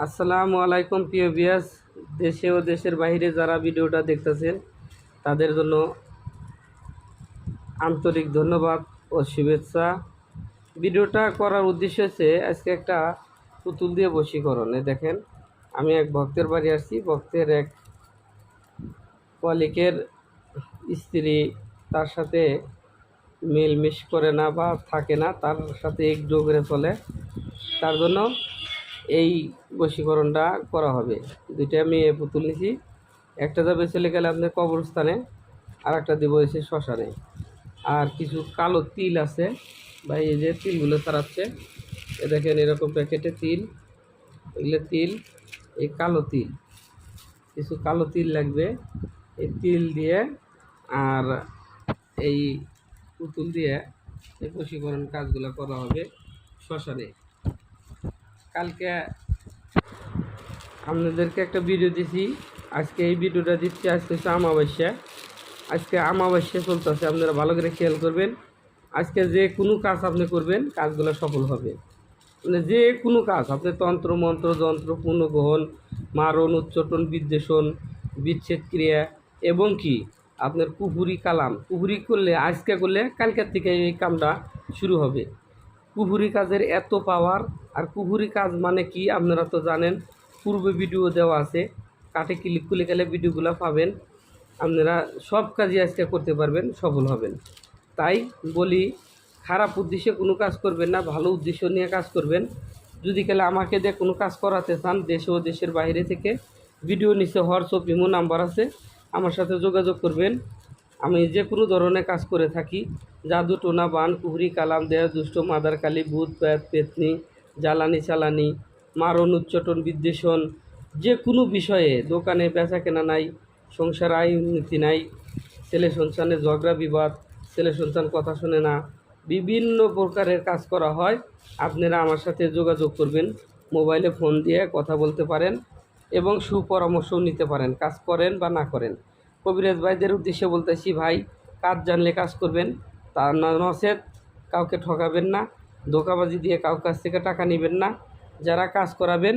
আসসালামু আলাইকুম প্রিয় ভিউয়ার্স, দেশে ও দেশের বাইরে যারা ভিডিওটা দেখতেছেন তাদের জন্য আন্তরিক ধন্যবাদ ও শুভেচ্ছা। ভিডিওটা করার উদ্দেশ্য হচ্ছে আজকে একটা পুতুল দিয়ে বশীকরণ। দেখেন, আমি এক ভক্তের বাড়ি আসছি। ভক্তের এক কলিকের স্ত্রী তার সাথে মিলমিশ করে না বা থাকে না, তার সাথে একটু করে চলে। তার জন্য এই বশীকরণটা করা হবে। দুইটা মেয়ে পুতুল নিছি, একটা যাবে চলে গেলে আপনার কবরস্থানে, আর একটা দেবো এসে শ্মশানে। আর কিছু কালো তিল আছে ভাই, এই যে তিলগুলো ছাড়াচ্ছে, এ দেখেন এরকম প্যাকেটে তিল, এগুলো তিল, এই কালো তিল, কিছু কালো তিল লাগবে। এই তিল দিয়ে আর এই পুতুল দিয়ে এই বশীকরণ কাজগুলো করা হবে শ্মশানে। কালকে আপনাদেরকে একটা ভিডিও দিছি, আজকে এই ভিডিওটা দিচ্ছি। আজকে হচ্ছে অমাবস্যা, আজকে অমাবস্যা চলতেছে, আপনারা ভালো করে খেয়াল করবেন। আজকে যে কোনো কাজ আপনি করবেন, কাজগুলো সফল হবে। মানে যে কোনো কাজ, আপনি তন্ত্র মন্ত্র যন্ত্র পুনঃগ্রহণ, মারণ উচ্চটন বিদ্বেষণ বিচ্ছেদ ক্রিয়া এবং কি আপনার কুফুরি কালাম, কুফুরি করলে আজকে করলে কালকের থেকে এই কামটা শুরু হবে। কুফুরি কাজের এত পাওয়ার। আর কুফুরি কাজ মানে কি আপনারা তো জানেন, পূর্বে ভিডিও দেওয়া আছে, কাটে ক্লিক করে গেলে ভিডিওগুলো পাবেন। আপনারা সব কাজই আজকে করতে পারবেন, সফল হবেন। তাই বলি, খারাপ উদ্দেশ্যে কোনো কাজ করবেন না, ভালো উদ্দেশ্য নিয়ে কাজ করবেন। যদি গেলে আমাকে দিয়ে কোনো কাজ করাতে চান, দেশে ও দেশের বাইরে থেকে, ভিডিও নিচে হোয়াটসঅ্যাপ ইমো নাম্বার আছে, আমার সাথে যোগাযোগ করবেন। আমি যে কোনো ধরনের কাজ করে থাকি। জাদু টোনা বান কুহরি কালাম দেয়া দুষ্ট মাদার কালী ভূত প্রেত পেতনি জ্বালানি চালানি মারণ উচ্চটন বিদ্বেষণ, যে কোনো বিষয়ে, দোকানে বেচা কেনা নাই, সংসার আয় উন্নতি নাই, ছেলে সন্তানের ঝগড়া বিবাদ, ছেলে সন্তান কথা শোনে না, বিভিন্ন প্রকারের কাজ করা হয়। আপনারা আমার সাথে যোগাযোগ করবেন, মোবাইলে ফোন দিয়ে কথা বলতে পারেন এবং সুপরামর্শও নিতে পারেন, কাজ করেন বা না করেন। কবিরাজ ভাইদের উদ্দেশ্যে বলতেছি, ভাই কাজ জানলে কাজ করবেন, তার নচেত কাউকে ঠকাবেন না, ধোঁকাবাজি দিয়ে কাউ কাছ থেকে টাকা নেবেন না। যারা কাজ করাবেন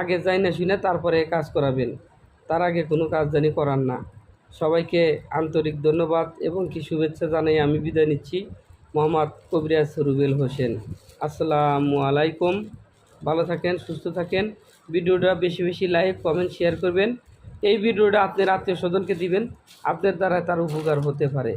আগে যাই না শুনে তারপরে কাজ করাবেন, তার আগে কোনো কাজ জানি করান না। সবাইকে আন্তরিক ধন্যবাদ এবং কি শুভেচ্ছা জানাই আমি বিদায় নিচ্ছি। মোহাম্মদ কবিরাজ রুবেল হোসেন। আসসালামু আলাইকুম। ভালো থাকেন, সুস্থ থাকেন। ভিডিওটা বেশি বেশি লাইক কমেন্ট শেয়ার করবেন। এই ভিডিওটা আপনার আত্মীয় স্বজনকে দিবেন, আপনার দ্বারা তার উপকার হতে পারে।